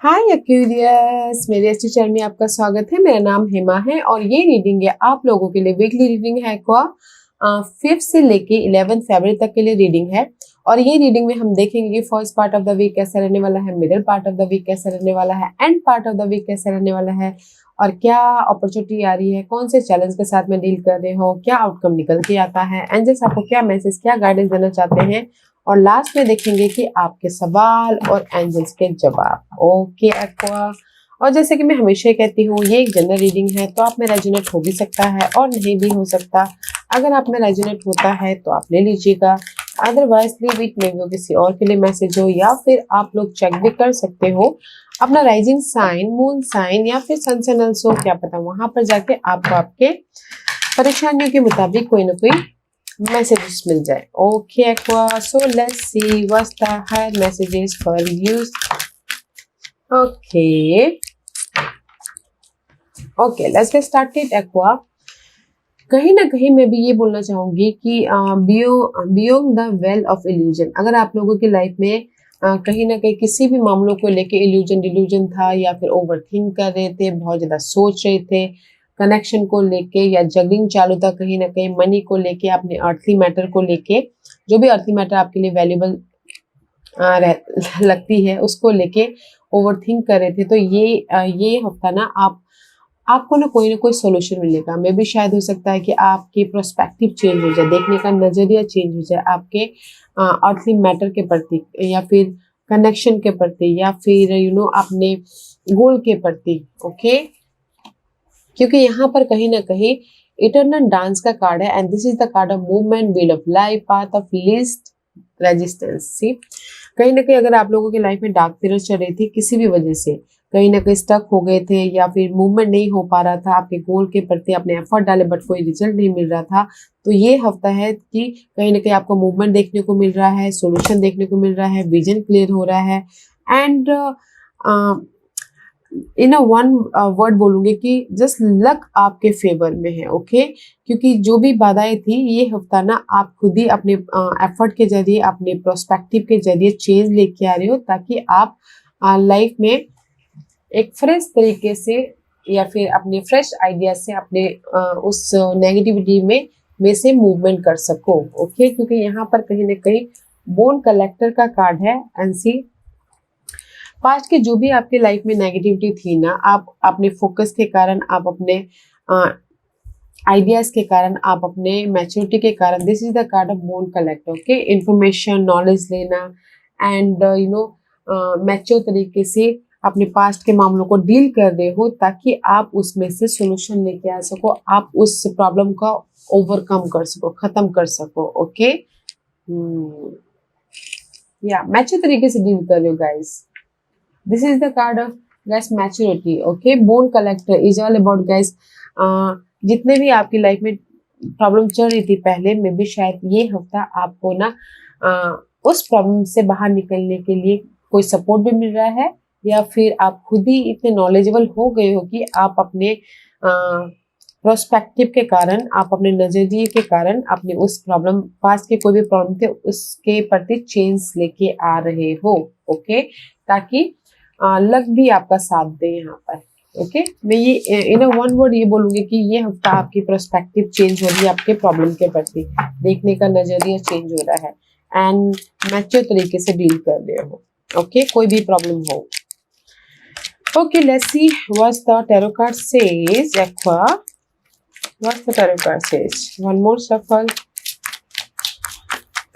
हाय Aquarius, मेरे इस channel में आपका स्वागत है। मेरा नाम हेमा है और ये रीडिंग है आप लोगों के लिए। वीकली रीडिंग है एक्वा 5 से लेके 11 फरवरी तक के लिए रीडिंग है। और ये रीडिंग में हम देखेंगे कि first part of the week कैसा रहने वाला है, middle part of the week कैसा रहने वाला है, end part of the week कैसा रहने वाला है, और क्या अपॉर्चुनिटी आ रही है, कौन से चैलेंज के साथ में डील कर रहे हो, क्या आउटकम निकल के आता है, एंजल्स आपको क्या मैसेज, क्या गाइडेंस देना चाहते हैं। और लास्ट में देखेंगे कि आपके सवाल और एंजल्स के जवाब। Okay aqua. और जैसे कि मैं हमेशा कहती हूँ, ये एक जनरल रीडिंग है, तो आप में रेजोनेट हो भी सकता है और नहीं भी हो सकता। अगर आप में रेजोनेट होता है तो आप ले लीजिएगा, अदरवाइज लीव इट, मे वो किसी और के लिए मैसेज हो, या फिर आप लोग चेक भी कर सकते हो अपना राइजिंग साइन, मून साइन, या फिर सन से नल्स हो, क्या पता वहां पर जाके आपको आपके परेशानियों के मुताबिक कोई ना कोई messages मिल जाए। Okay Aqua, so let's see what's the higher messages for you. Okay, okay, let's get started Aqua. कहीं ना कहीं मैं भी ये बोलना चाहूंगी कि beyond the well of illusion, अगर आप लोगों की लाइफ में कहीं ना कहीं किसी भी मामलों को लेके इल्यूजन डिल्यूजन था, या फिर ओवर थिंक कर रहे थे, बहुत ज्यादा सोच रहे थे कनेक्शन को लेके, या जगलिंग चालू था कहीं ना कहीं मनी को लेके, अपने अर्थली मैटर को लेके, जो भी अर्थली मैटर आपके लिए वैल्यूबल लगती है उसको लेके ओवर थिंक कर रहे थे, तो ये हफ्ता ना आपको ना कोई सोल्यूशन मिलेगा। मे भी शायद हो सकता है कि आपकी प्रोस्पेक्टिव चेंज हो जाए, देखने का नजरिया चेंज हो जाए आपके अर्थली मैटर के प्रति, या फिर कनेक्शन के प्रति, या फिर अपने गोल के प्रति। ओके, क्योंकि यहाँ पर कहीं ना कहीं इटर्नल डांस का कार्ड है, and this is the card of movement, wheel of life, path of least resistance. See, कहीं ना कहीं अगर आप लोगों की लाइफ में डार्क पीरियड चल रही थी, किसी भी वजह से कहीं ना कहीं स्टक हो गए थे, या फिर मूवमेंट नहीं हो पा रहा था आपके गोल के प्रति, अपने एफर्ट डाले बट कोई रिजल्ट नहीं मिल रहा था, तो ये हफ्ता है कि कहीं ना कहीं आपको मूवमेंट देखने को मिल रहा है, सोल्यूशन देखने को मिल रहा है, विजन क्लियर हो रहा है। And in a one word बोलूंगी कि जस्ट लक आपके फेवर में है। ओके, क्योंकि जो भी बाधाएं थी ये हफ्ता ना आप खुद ही अपने एफर्ट के जरिए, अपने प्रोस्पेक्टिव के जरिए चेंज लेके आ रहे हो, ताकि आप लाइफ में एक फ्रेश तरीके से, या फिर अपने फ्रेश आइडिया से अपने उस नेगेटिविटी में से मूवमेंट कर सको। ओके, क्योंकि यहाँ पर कहीं ना कहीं बोन कलेक्टर का कार्ड है, एनसी पास्ट के जो भी आपके लाइफ में नेगेटिविटी थी ना, आप अपने फोकस के कारण, आप अपने आइडियाज के कारण, आप अपने मैच्योरिटी के कारण, this is the card of bone collect. Okay, information, knowledge लेना, एंड मैच्योर तरीके से अपने पास्ट के मामलों को डील कर रहे हो, ताकि आप उसमें से सोल्यूशन लेके आ सको, आप उस प्रॉब्लम का ओवरकम कर सको, खत्म कर सको। ओके, या मैच्योर तरीके से डील कर रहे हो guys. This is the card of guys maturity. Okay, bone collector is all about guys. जितने भी आपकी लाइफ में प्रॉब्लम चल रही थी पहले में भी, शायद ये हफ्ता आपको ना उस प्रॉब्लम से बाहर निकलने के लिए कोई सपोर्ट भी मिल रहा है, या फिर आप खुद ही इतने नॉलेजेबल हो गए हो कि आप अपने प्रोस्पेक्टिव के कारण, आप अपने नजरिए के कारण, अपने उस प्रॉब्लम, पास के कोई भी प्रॉब्लम थे उसके प्रति चेंज लेके आ रहे हो। ओके, ताकि लक भी आपका साथ दे यहाँ पर। ओके, मैं ये इन वन वर्ड ये बोलूंगी कि ये हफ्ता आपकी पर्सपेक्टिव चेंज हो रही है, आपके प्रॉब्लम के प्रति देखने का नजरिया चेंज हो रहा है, एंड मैच्योर तरीके से डील कर रहे हो। ओके, कोई भी प्रॉब्लम हो। Okay, let's see what's the tarot card says aqua. What's the tarot card says, one more shuffle.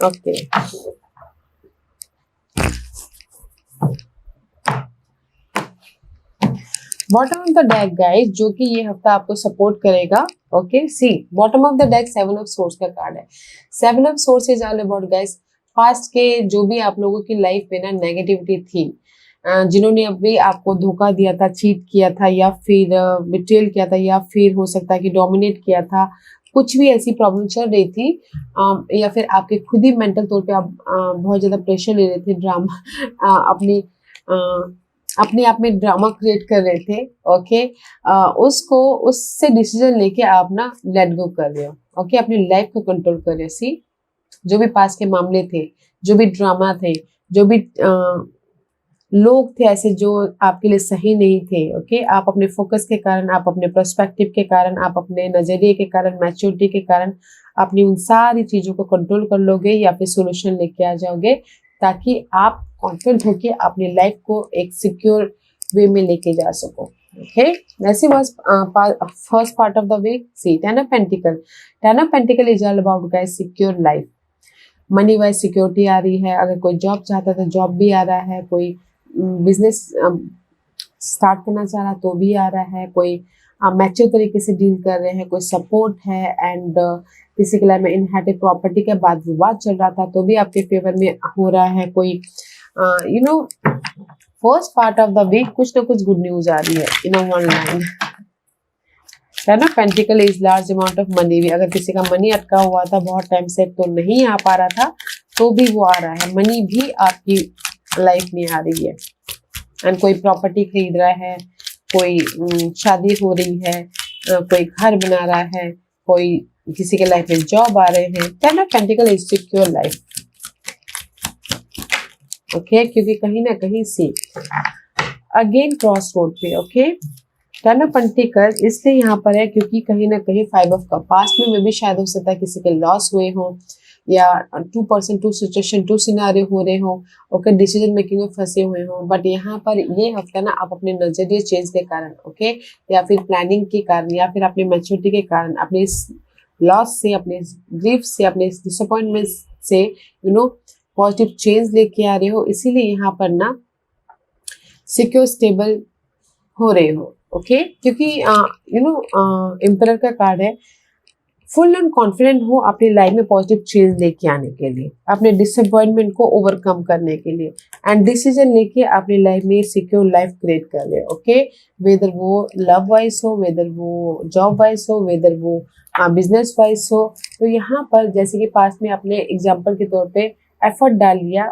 Okay, bottom of the deck guys, जो कि ये हफ्ता आपको सपोर्ट करेगा। Okay, see bottom of the deck 7 of swords का card है। 7 of swords is all about guys past के जो भी आप लोगों की लाइफ में ना नेगेटिविटी थी, जिन्होंने अभी आपको धोखा दिया था, चीट किया था, या फिर बिट्रेल किया था, या फिर हो सकता है कि डोमिनेट किया था, कुछ भी ऐसी प्रॉब्लम चल रही थी, या फिर आपके खुद ही मेंटल तौर पे आप बहुत ज्यादा प्रेशर ले रहे थे, ड्रामा अपने आप में ड्रामा क्रिएट कर रहे थे। ओके, उससे डिसीजन लेके आप ना लेट गो कर रहे हो। ओके, अपनी लाइफ को कंट्रोल कर रहे हो। सी, जो भी पास के मामले थे, जो भी ड्रामा थे, जो भी लोग थे ऐसे जो आपके लिए सही नहीं थे। ओके, आप अपने फोकस के कारण, आप अपने पर्सपेक्टिव के कारण, आप अपने नजरिए के कारण, मैच्योरिटी के कारण अपनी उन सारी चीजों को कंट्रोल कर लोगे या फिर सोल्यूशन लेके आ जाओगे, ताकि आप कॉन्फिडेंट होके अपनी लाइफ को एक सिक्योर वे में लेके जा सको। Okay, this was first part of the week. See, Ten of Pentacle. Ten of Pentacle is all about guys secure life. Money wise security आ रही है, अगर कोई जॉब चाहता है तो जॉब भी आ रहा है, कोई बिजनेस स्टार्ट करना चाह रहा तो भी आ रहा है, कोई मैच्योर तरीके से डील कर रहे हैं, कोई सपोर्ट है, एंड किसी के लाइफ में इनहेरिटेड प्रॉपर्टी के बाद विवाद चल रहा था तो भी आपके फेवर में हो रहा है। कोई first part of the week कुछ ना कुछ गुड न्यूज आ रही है इन वन लाइन है ना। Pentacle is large amount of money भी, अगर किसी का मनी अटका हुआ था बहुत टाइम से तो नहीं आ पा रहा था तो भी वो आ रहा है, मनी भी आपकी लाइफ में आ रही है। एंड कोई प्रॉपर्टी खरीद रहा है, कोई शादी हो रही है, कोई घर बना रहा है, कोई किसी के लाइफ में जॉब आ रहे हैं। Ten of pentacle is secure life. Okay, क्योंकि कहीं ना कहीं से अगेन क्रॉस रोड पे। ओके, टेन ऑफ पेंटिकल इसलिए यहाँ पर है क्योंकि कहीं ना कहीं फाइव ऑफ कप पास्ट में भी शायद हो सकता है किसी के लॉस हुए हो, या 2% 2 सिचुएशन 2 सिनारियो हो रहे हो। ओके, डिसीजन मेकिंग में फंसे हुए हो, बट यहाँ पर ये हफ्ता ना आप अपने नजरिए चेंज के कारण, ओके, या फिर प्लानिंग के कारण, या फिर अपने मैच्योरिटी के कारण, अपने लॉस से, अपने ग्रीफ से, अपने डिसअपॉइंटमेंट से पॉजिटिव चेंज लेके आ रहे हो। इसीलिए यहाँ पर ना सिक्योर स्टेबल हो रहे हो। ओके, क्योंकि एम्परर का कार्ड है, फुल एंड कॉन्फिडेंट हो अपनी लाइफ में पॉजिटिव चेंज लेके आने के लिए, अपने डिसअपॉइंटमेंट को ओवरकम करने के लिए, एंड डिसीजन लेके अपनी लाइफ में सिक्योर लाइफ क्रिएट कर रहे हो। ओके, वेदर वो लव वाइज हो, वेदर वो जॉब वाइज हो, वेदर वो बिजनेस वाइज हो। तो यहाँ पर जैसे कि पास में अपने एग्जाम्पल के तौर पे एफर्ट डाल लिया,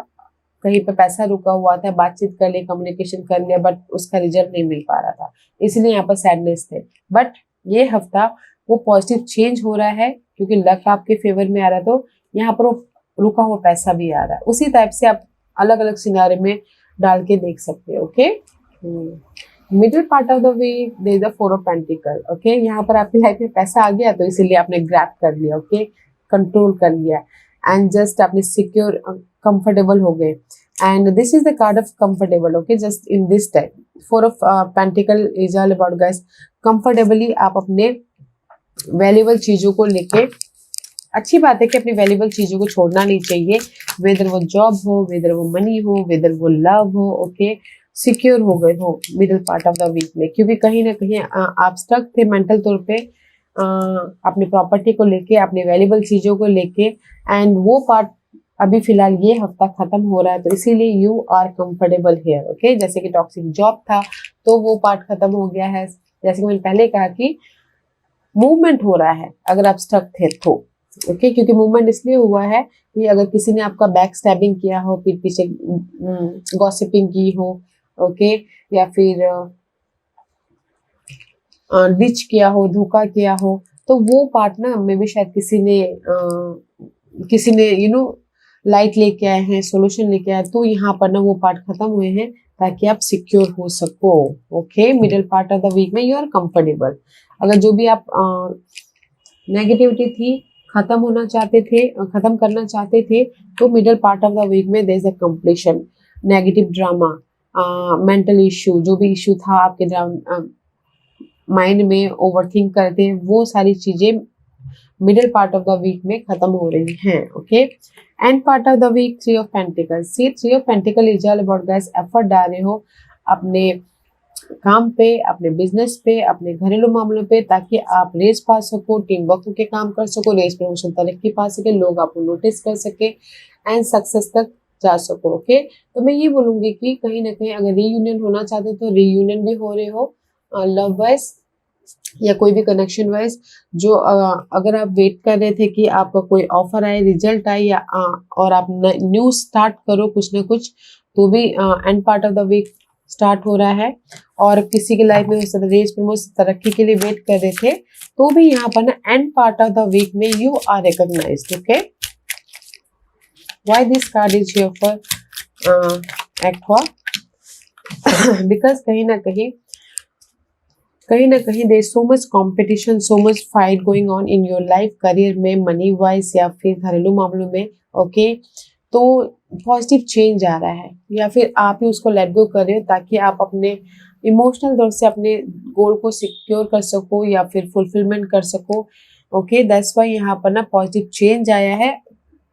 कहीं पे पैसा रुका हुआ था, बातचीत कर ली, कम्युनिकेशन कर लिया, बट उसका रिजल्ट नहीं मिल पा रहा था, इसलिए यहाँ पर सैडनेस थे। बट ये हफ्ता वो पॉजिटिव चेंज हो रहा है क्योंकि लक आपके फेवर में आ रहा है, तो यहाँ पर वो रुका हुआ पैसा भी आ रहा है। उसी टाइप से आप अलग अलग सिनारे में डाल के देख सकते हो। Okay, middle part of the week there is the 4 of pentacle. Okay, यहाँ पर आपकी लाइफ में पैसा आ गया तो इसीलिए आपने ग्रैब कर लिया, ओके, कंट्रोल कर लिया, एंड जस्ट आपने सिक्योर कंफर्टेबल हो गए, and this is the card of comfortable. Okay, just in this time 4 of pentacle is all about guys comfortably आप अपने वैल्यूएबल चीजों को लेके, अच्छी बात है कि अपनी वैल्यूएबल चीजों को छोड़ना नहीं चाहिए, वेदर वो जॉब हो, वेदर वो मनी हो, वेदर वो लव हो। ओके, सिक्योर हो गए हो middle part of the week में, क्योंकि कहीं ना कहीं आप स्टक थे मेंटल तौर पे अपनी प्रॉपर्टी को लेके, अपनी वैल्यूएबल चीजों को लेके, एंड वो पार्ट अभी फिलहाल ये हफ्ता खत्म हो रहा है, तो इसीलिए you are comfortable here. Okay, जैसे कि टॉक्सिक जॉब था तो वो पार्ट खत्म हो गया है, जैसे कि मैंने पहले कहा कि मूवमेंट हो रहा है अगर आप स्टक थे तो। ओके, क्योंकि मूवमेंट इसलिए हुआ है कि अगर किसी ने आपका बैक स्टैबिंग किया हो, पीठ पीछे गॉसिपिंग की हो, ओके, या फिर डिच किया हो, धोखा किया हो, तो वो पार्ट ना में भी शायद किसी ने लाइट लेके आए हैं, सोल्यूशन लेके आए, तो यहाँ पर ना वो पार्ट खत्म हुए हैं ताकि आप सिक्योर हो सको। Okay, middle part of the week में यू आर कंफर्टेबल। अगर जो भी आप नेगेटिविटी थी खत्म करना चाहते थे, तो middle part of the week में there is a completion. Negative drama, mental issue, जो भी इश्यू था आपके माइंड में ओवरथिंक करते हैं, वो सारी चीजें middle part of the week में खत्म हो रही हैं। Okay, end part of the week 3 of pentacle. See 3 of pentacle is all about guys effort डाल रहे हो अपने काम पे, अपने बिजनेस पे, अपने घरेलू मामलों पे, ताकि आप रेस पा सको, टीम वर्क के काम कर सको, रेस प्रमोशन तरक्की पा सके, लोग आपको नोटिस कर सके, एंड सक्सेस तक जा सको। ओके, तो मैं ये बोलूंगी कि कहीं ना कहीं अगर रीयूनियन होना चाहते हो तो रीयूनियन भी हो रहे हो, लव वाइज या कोई भी कनेक्शन वाइज, जो अगर आप वेट कर रहे थे कि आपका कोई ऑफर आए, रिजल्ट आए, या और आप न्यू स्टार्ट करो कुछ ना कुछ, तो भी end part of the week start हो रहा है। और किसी के लाइफ में रेस प्रमोशन तरक्की के लिए वेट कर रहे थे, तो भी यहाँ पर ना end part of the week में you are recognised. Okay, why this card is here for aqua. Because कहीं ना कहीं there so much competition, so much fight going on in your life, career में, मनी वाइज या फिर घरेलू मामलों में। ओके, तो पॉजिटिव चेंज आ रहा है, या फिर आप ही उसको लेट गो कर रहे हो ताकि आप अपने इमोशनल तौर से अपने गोल को सिक्योर कर सको या फिर फुलफिलमेंट कर सको। ओके, दैट्स वाई यहाँ पर ना पॉजिटिव चेंज आया है।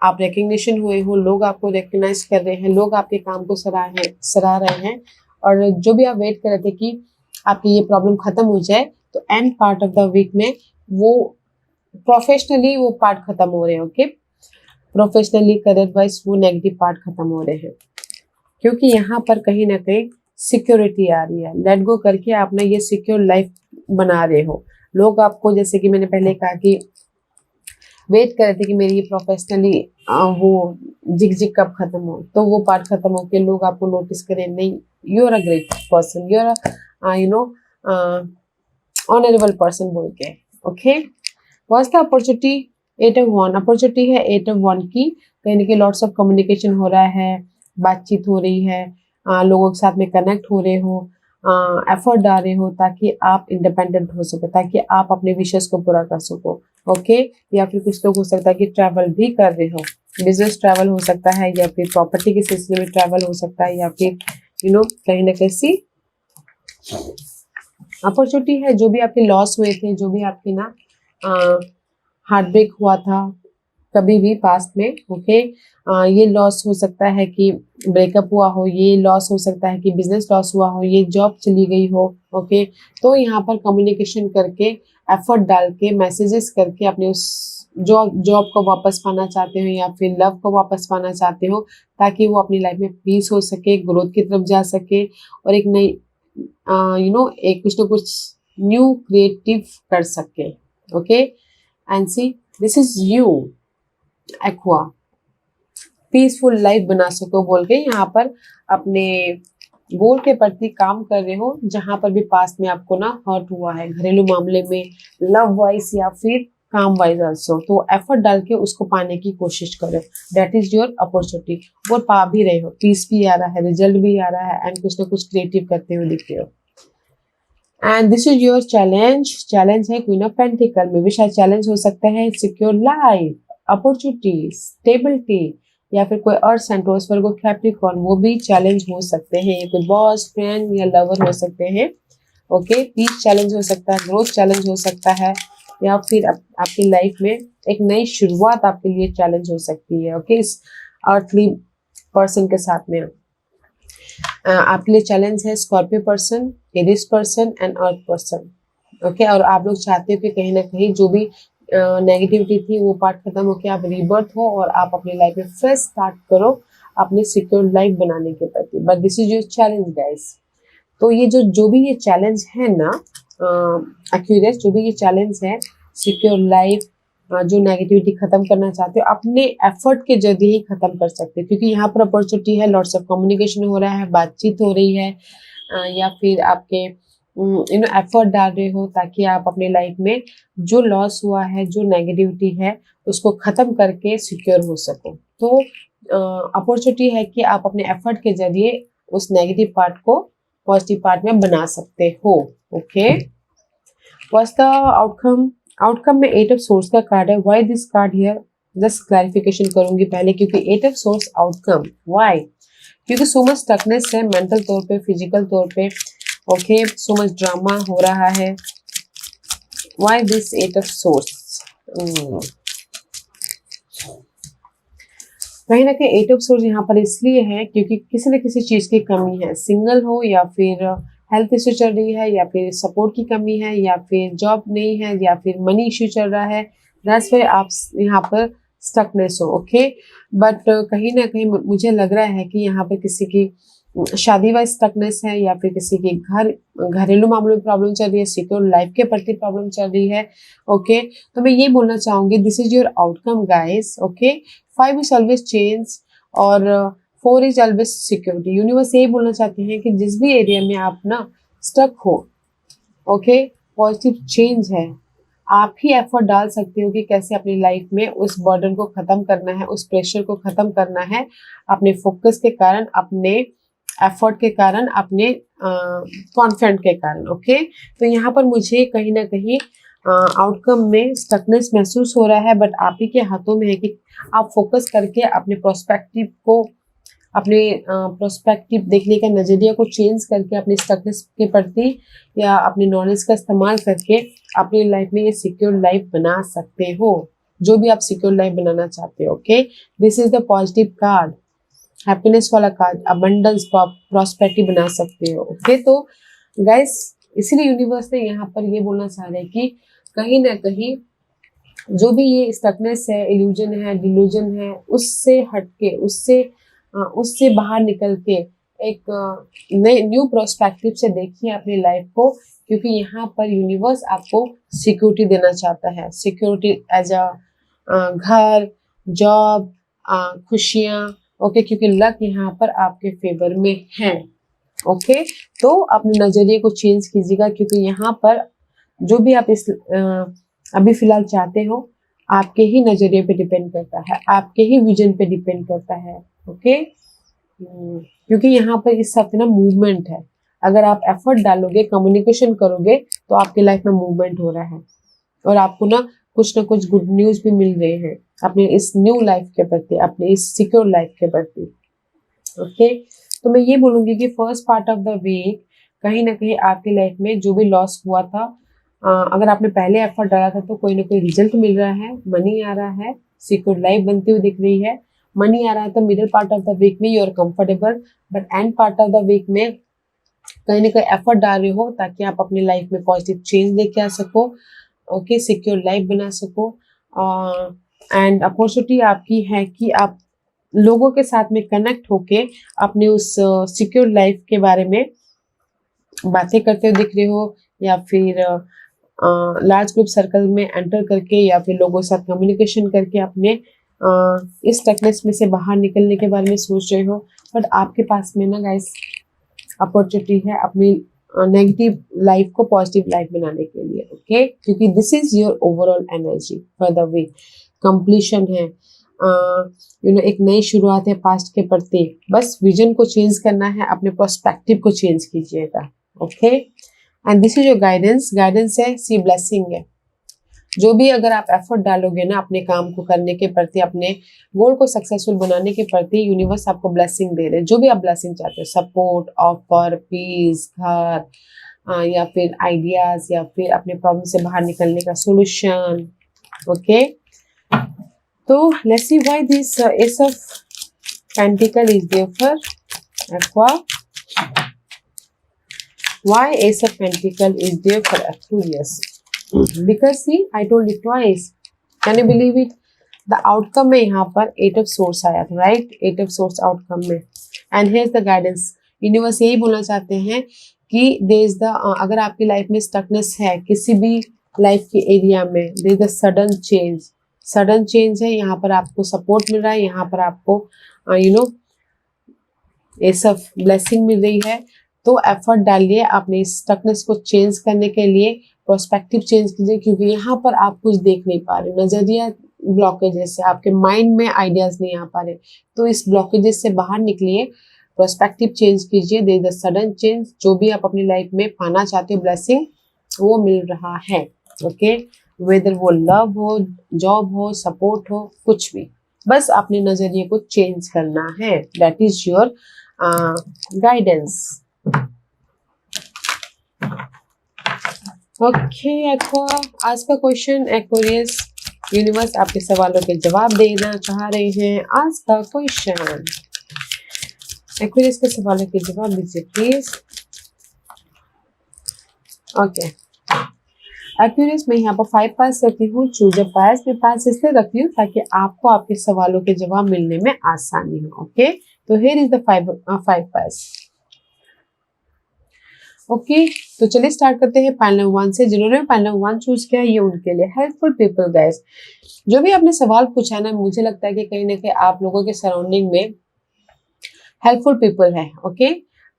आप रिकग्निशन हुए हो, लोग आपको रिकग्नाइज कर रहे हैं, लोग आपके काम को सराह रहे हैं। और जो भी आप वेट कर रहे थे कि आपकी ये प्रॉब्लम खत्म हो जाए, तो end part of the week में वो प्रोफेशनली वो पार्ट खत्म हो रहे हैं। ओके, प्रोफेशनली करियर वाइज वो नेगेटिव पार्ट खत्म हो रहे हैं, क्योंकि यहाँ पर कहीं ना कहीं सिक्योरिटी आ रही है। लेट गो करके आप ना ये सिक्योर लाइफ बना रहे हो। लोग आपको, जैसे कि मैंने पहले कहा कि वेट कर रहे थे कि मेरी ये प्रोफेशनली वो जिग जिग कब खत्म हो, तो वो पार्ट खत्म हो के लोग आपको नोटिस करें, नहीं you are a great person, you are you know honourable person बोल के। Okay, what's the opportunity? 8 of 1 opportunity है। 8 of 1 की कहीं ना कहीं लॉट्स ऑफ कम्युनिकेशन हो रहा है, बातचीत हो रही है, लोगों के साथ में कनेक्ट हो रहे हो, एफर्ट डाल रहे हो ताकि आप इंडिपेंडेंट हो सको, ताकि आप अपने विशेष को पूरा कर सको। ओके, या फिर कुछ लोग हो सकता है कि ट्रैवल भी कर रहे हो, बिजनेस ट्रैवल हो सकता है, या फिर प्रॉपर्टी के सिलसिले में ट्रैवल हो सकता है, या फिर कहीं ना कहीं अपॉर्चुनिटी है। जो भी आपके लॉस हुए थे, जो भी आपके ना हार्ट ब्रेक हुआ था कभी भी पास्ट में, ओके, ये लॉस हो सकता है कि ब्रेकअप हुआ हो, ये लॉस हो सकता है कि बिजनेस लॉस हुआ हो, ये जॉब चली गई हो। ओके, तो यहाँ पर कम्युनिकेशन करके, एफर्ट डाल के, मैसेजेस करके अपने उस जॉब को वापस पाना चाहते हो, या फिर लव को वापस पाना चाहते हो, ताकि वो अपनी लाइफ में पीस हो सके, ग्रोथ की तरफ जा सके, और एक नई एक कुछ ना कुछ न्यू क्रिएटिव कर सके। Okay, and see this is you aqua, peaceful life बना सको बोल के यहाँ पर अपने गोल के प्रति काम कर रहे हो। जहां पर भी पास्ट में आपको ना हर्ट हुआ है, घरेलू मामले में, लव वाइज या फिर काम वाइज ऑल्सो, तो एफर्ट डाल के उसको पाने की कोशिश करो। That is your opportunity. वो पा भी रहे हो, पीस भी आ रहा है, रिजल्ट भी आ रहा है, एंड कुछ ना कुछ क्रिएटिव करते हुए दिख रहे हो। And this is your challenge. Challenge है क्वीन ऑफ पेंटिकल में भी शायद चैलेंज हो सकता है। सिक्योर लाइफ, अपॉर्चुनिटी, स्टेबिलिटी, या फिर कोई अर्थ सेंटोस वर्गो कैप्रिकॉर्न, वो भी चैलेंज हो सकते हैं। ये कोई बॉस, फ्रेंड या लवर हो सकते हैं। ओके, पीस चैलेंज हो सकता है, ग्रोथ चैलेंज हो सकता है, या फिर आपकी लाइफ में एक नई शुरुआत आपके लिए चैलेंज हो सकती है। ओके, इस अर्थली पर्सन के साथ में आपके लिए चैलेंज है Scorpio person, Aries person and earth person. Okay, और आप लोग चाहते हो कि कहीं ना कहीं जो भी नेगेटिविटी थी वो पार्ट खत्म होकर आप रीबर्थ हो और आप अपनी लाइफ में फ्रेश स्टार्ट करो अपने सिक्योर लाइफ बनाने के प्रति। But this is your challenge guys. तो ये जो भी ये चैलेंज है ना एक्यूरेस, जो भी ये चैलेंज है सिक्योर लाइफ, जो नेगेटिविटी खत्म करना चाहते हो, अपने एफर्ट के जरिए ही खत्म कर सकते हो, क्योंकि यहाँ पर अपॉर्चुनिटी है, लॉट्स ऑफ कम्युनिकेशन हो रहा है, बातचीत हो रही है, या फिर आपके एफर्ट डाल रहे हो ताकि आप अपने लाइफ में जो लॉस हुआ है, जो नेगेटिविटी है, उसको खत्म करके सिक्योर हो सको। तो अपॉर्चुनिटी है कि आप अपने एफर्ट के जरिए उस नेगेटिव पार्ट को पॉजिटिव पार्ट में बना सकते हो। Okay, what's the outcome? Outcome में 8 ऑफ सोर्स का कार्ड है। Why this card here? Just clarification करूंगी पहले, क्योंकि 8 ऑफ सोर्स आउटकम, व्हाई? क्योंकि सो मच स्टकनेस है मेंटल तौर पे, फिजिकल तौर पे। ओके, सो मच ड्रामा हो रहा है। Why this 8 of source? कहीं ना कहीं 8 ऑफ सोर्स यहाँ पर इसलिए है क्योंकि किसी न किसी चीज की कमी है, सिंगल हो या फिर हेल्थ इश्यू चल रही है, या फिर सपोर्ट की कमी है, या फिर जॉब नहीं है, या फिर मनी इश्यू चल रहा है। दैट्स व्हाई आप यहाँ पर स्टकनेस हो। ओके, बट कहीं ना कहीं मुझे लग रहा है कि यहाँ पर किसी की शादी वाइज स्टकनेस है, या फिर किसी के घरेलू मामलों में प्रॉब्लम चल रही है, सिक्योर लाइफ के प्रति प्रॉब्लम चल रही है। ओके, तो मैं ये बोलना चाहूंगी this is your outcome guys. Okay, 5 is always change और 4 इज ऑलवेज सिक्योरिटी। यूनिवर्स यही बोलना चाहते हैं कि जिस भी एरिया में आप ना स्टक हो, ओके, पॉजिटिव चेंज है। आप ही एफर्ट डाल सकते हो कि कैसे अपनी लाइफ में उस बर्डन को खत्म करना है, उस प्रेशर को खत्म करना है, अपने फोकस के कारण, अपने एफर्ट के कारण, अपने कॉन्फिडेंट के कारण। ओके, तो यहाँ पर मुझे कहीं ना कहीं आउटकम में स्टकनेस महसूस हो रहा है, बट आप ही के हाथों में है कि आप फोकस करके अपने प्रोस्पेक्टिव को, अपने प्रोस्पेक्टिव देखने का नजरिया को चेंज करके अपने स्टकनेस के प्रति या अपने नॉलेज का इस्तेमाल करके अपनी लाइफ में ये सिक्योर लाइफ बना सकते हो, जो भी आप सिक्योर लाइफ बनाना चाहते हो। Okay, this is the positive card, happiness वाला कार्ड, अबंडेंस, प्रॉस्पेरिटी बना सकते हो। ओके, तो गाइस इसीलिए यूनिवर्स ने यहाँ पर ये बोलना चाह रहे हैं कि कहीं ना कहीं जो भी ये स्टकनेस है, इल्यूजन है, डिल्यूजन है, उससे हटके, उससे बाहर निकल के एक नए न्यू प्रोस्पेक्टिव से देखिए अपनी लाइफ को, क्योंकि यहाँ पर यूनिवर्स आपको सिक्योरिटी देना चाहता है। सिक्योरिटी एज अ घर, जॉब, खुशियाँ। ओके, क्योंकि लक यहाँ पर आपके फेवर में है। ओके, तो अपने नजरिए को चेंज कीजिएगा, क्योंकि यहाँ पर जो भी आप इस अभी फिलहाल चाहते हो, आपके ही नजरिए पे डिपेंड करता है, आपके ही विजन पे डिपेंड करता है। ओके, क्योंकि यहाँ पर इस हफ्ते ना मूवमेंट है। अगर आप एफर्ट डालोगे, कम्युनिकेशन करोगे, तो आपके लाइफ में मूवमेंट हो रहा है और आपको ना कुछ गुड न्यूज भी मिल रहे हैं अपने इस न्यू लाइफ के प्रति, अपने इस सिक्योर लाइफ के प्रति। ओके, तो मैं ये बोलूंगी कि first part of the week कहीं ना कहीं आपकी लाइफ में जो भी लॉस हुआ था, अगर आपने पहले एफर्ट डाला था तो कोई ना कोई रिजल्ट मिल रहा है, मनी आ रहा है, सिक्योर लाइफ बनती हुई दिख रही है। मनी आ रहा है तो middle part of the week में you are comfortable, but end part of the week में कहीं ना कहीं एफर्ट डाल रहे हो ताकि आप अपनी लाइफ में पॉजिटिव चेंज लेके आ सको। ओके, सिक्योर लाइफ बना सको, एंड अपॉर्चुनिटी आपकी है कि आप लोगों के साथ में कनेक्ट होके अपने उस सिक्योर लाइफ के बारे में बातें करते हुए दिख रहे हो, या फिर लार्ज ग्रुप सर्कल में एंटर करके या फिर लोगों के साथ कम्युनिकेशन करके अपने इस टकनेस में से बाहर निकलने के बारे में सोच रहे हो। बट आपके पास में ना गाइस अपॉर्चुनिटी है अपनी नेगेटिव लाइफ को पॉजिटिव लाइफ बनाने के लिए। ओके, क्योंकि this is your overall energy for the week. Completion है, एक नई शुरुआत है पास्ट के प्रति। बस विजन को चेंज करना है, अपने प्रोस्पेक्टिव को चेंज कीजिएगा। Okay, and this is your guidance. Guidance है, सी ब्लेसिंग है। जो भी अगर आप एफर्ट डालोगे ना अपने काम को करने के प्रति, अपने गोल को सक्सेसफुल बनाने के प्रति, यूनिवर्स आपको ब्लेसिंग दे रहे हैं। जो भी आप ब्लेसिंग चाहते हो, सपोर्ट, ऑफर, पीस, घर, या फिर आइडियाज, या फिर अपने प्रॉब्लम से बाहर निकलने का सोल्यूशन। ओके, तो let's see why this ace of pentacle is there for Aqua. Why Ace of Pentacle is there for Aquarius? Because see, I told you twice. Can you believe it? The outcome में यहाँ पर 8 of Swords आया था, right? 8 of Swords outcome में. And here's the guidance. Universe यही बोलना चाहते हैं कि there is the अगर आपकी लाइफ में स्टकनेस है किसी भी लाइफ के एरिया में, there is the sudden change. Sudden change है, यहाँ पर आपको सपोर्ट मिल रहा है, यहाँ पर आपको Ace of ब्लेसिंग मिल रही है। तो एफर्ट डालिए अपने स्टकनेस को चेंज करने के लिए, प्रोस्पेक्टिव चेंज कीजिए, क्योंकि यहाँ पर आप कुछ देख नहीं पा रहे, नजरिया ब्लॉकेजेस से आपके माइंड में आइडियाज नहीं आ पा रहे। तो इस ब्लॉकेजेस से बाहर निकलिए, प्रोस्पेक्टिव चेंज कीजिए। There is a sudden change. जो भी आप अपनी लाइफ में पाना चाहते हो ब्लेसिंग, वो मिल रहा है। ओके, वेदर वो लव हो, जॉब हो, सपोर्ट हो, कुछ भी, बस अपने नजरिए को चेंज करना है। That is your guidance. Okay aqua, आज का क्वेश्चन एक्वेरियस, यूनिवर्स आपके सवालों के जवाब देना चाह रहे हैं। आज का क्वेश्चन एक्वेरियस के सवालों के जवाब दीजिए प्लीज। ओके एक्वेरियस, मैं यहाँ पर 5 पास रखती हूँ। चूज अ पास, मैं पास इसलिए रखती हूँ ताकि आपको आपके सवालों के जवाब मिलने में आसानी हो। ओके, तो here is the 5 pass. Okay, तो चलिए स्टार्ट करते हैं पाइल नंबर 1 से। जिन्होंने पाइल नंबर 1 चूज किया, ये उनके लिए हेल्पफुल पीपल गाइस। जो भी आपने सवाल पूछा ना, मुझे लगता है कि कहीं ना कहीं आप लोगों के सराउंडिंग में हेल्पफुल पीपल है। ओके,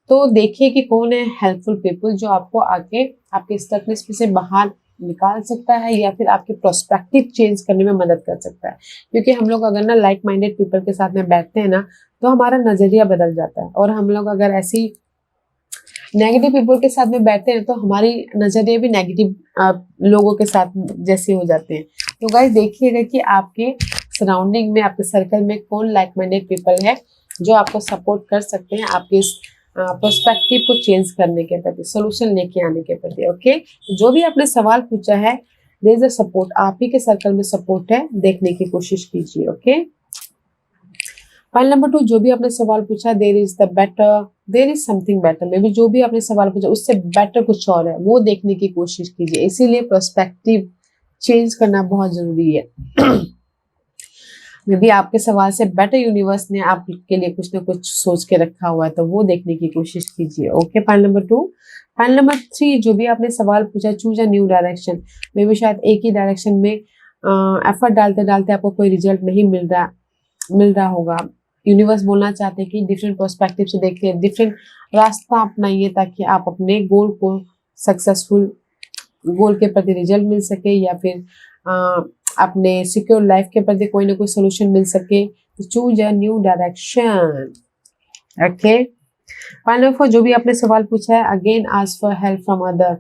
तो देखिए कि कौन है हेल्पफुल पीपल जो आपको आके आपके स्टकनेस में से बाहर निकाल सकता है या फिर आपके प्रोस्पेक्टिव चेंज करने में मदद कर सकता है। क्योंकि हम लोग अगर ना लाइक माइंडेड पीपल के साथ में बैठते हैं ना, तो हमारा नजरिया बदल जाता है, और हम लोग अगर ऐसी नेगेटिव पीपल के साथ में बैठते हैं तो हमारी नजरिए भी नेगेटिव लोगों के साथ जैसे हो जाते हैं। तो गाइस देखिएगा कि आपके सराउंडिंग में, आपके सर्कल में कौन लाइक माइंडेड पीपल है जो आपको सपोर्ट कर सकते हैं आपके इस पर्सपेक्टिव को चेंज करने के प्रति, सोल्यूशन लेके आने के प्रति। ओके, जो भी आपने सवाल पूछा है, देयर इज अ सपोर्ट, आप ही के सर्कल में सपोर्ट है, देखने की कोशिश कीजिए। ओके, पॉइंट नंबर 2, जो भी आपने सवाल पूछा, there is the better, there is something better, maybe जो भी आपने सवाल पूछा उससे बेटर कुछ और है, वो देखने की कोशिश कीजिए। इसीलिए पर्सपेक्टिव चेंज करना बहुत जरूरी है। मे बी आपके सवाल से बेटर यूनिवर्स ने आपके लिए कुछ ना कुछ सोच के रखा हुआ है, तो वो देखने की कोशिश कीजिए। Okay, point number 2। Point number 3, जो भी आपने सवाल पूछा, choose a new direction, may be शायद एक ही डायरेक्शन में एफर्ट डालते डालते आपको कोई रिजल्ट नहीं मिल रहा होगा। यूनिवर्स बोलना चाहते हैं कि डिफरेंट पर्सपेक्टिव से देखिए, डिफरेंट रास्ता अपनाइए, ताकि आप अपने गोल को सक्सेसफुल, गोल के प्रति रिजल्ट मिल सके, या फिर अपने सिक्योर लाइफ के प्रति कोई ना कोई सोल्यूशन मिल सके। तो choose a new direction. Okay, point number 4, जो भी आपने सवाल पूछा है, again ask for help from other,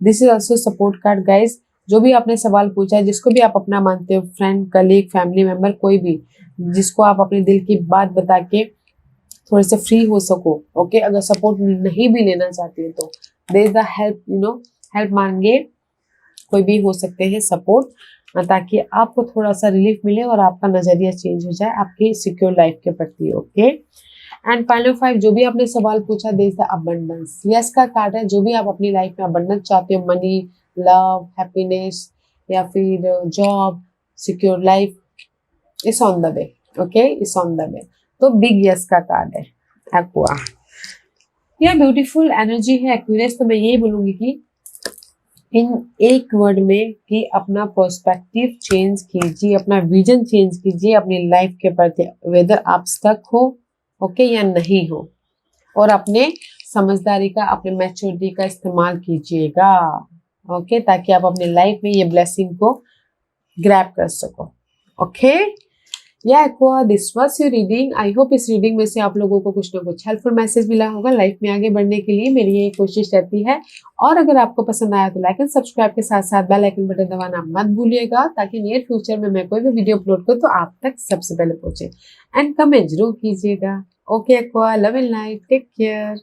this is also support card guys. जो भी आपने सवाल पूछा है, जिसको भी आप अपना मानते हो, फ्रेंड, कलीग, फैमिली मेंबर, कोई भी जिसको आप अपने दिल की बात बता के थोड़े से फ्री हो सको। ओके, अगर सपोर्ट नहीं भी लेना चाहते हो तो there is the help, help मांगे, कोई भी हो सकते हैं सपोर्ट, ताकि आपको थोड़ा सा रिलीफ मिले और आपका नजरिया चेंज हो जाए आपकी सिक्योर लाइफ के प्रति। ओके, एंड पॉइंट नंबर 5, जो भी आपने सवाल पूछा, there is the abundance, yes का कार्ड है। जो भी आप अपनी लाइफ में अबंडेंस चाहते हो, मनी, लव, हैप्पीनेस, या फिर job, secure life, it's on the way. Okay, it's on the way. तो बिग यस का कार्ड है एक्वा। यह ब्यूटीफुल एनर्जी है एक्विरियस। तो मैं यही बोलूंगी कि इन एक वर्ड में कि अपना पर्सपेक्टिव चेंज कीजिए, अपना विजन चेंज कीजिए अपनी लाइफ के प्रति, वेदर आप स्टक हो ओके या नहीं हो, और अपने समझदारी का, अपने मैच्योरिटी का इस्तेमाल कीजिएगा। ओके, ताकि आप अपनी लाइफ में ये ब्लेसिंग को ग्रैब कर सको। ओके, या aqua, this was your reading. I hope इस रीडिंग में से आप लोगों को कुछ ना कुछ हेल्पफुल मैसेज मिला होगा। लाइफ में आगे बढ़ने के लिए मेरी ये कोशिश रहती है। और अगर आपको पसंद आया तो लाइक एंड सब्सक्राइब के साथ साथ बेल आइकन बटन दबाना मत भूलिएगा, ताकि नियर फ्यूचर में मैं कोई भी वीडियो अपलोड करूँ तो आप तक सबसे पहले पहुंचे। एंड कमेंट जरूर कीजिएगा। Okay Aqua, love in life, take care.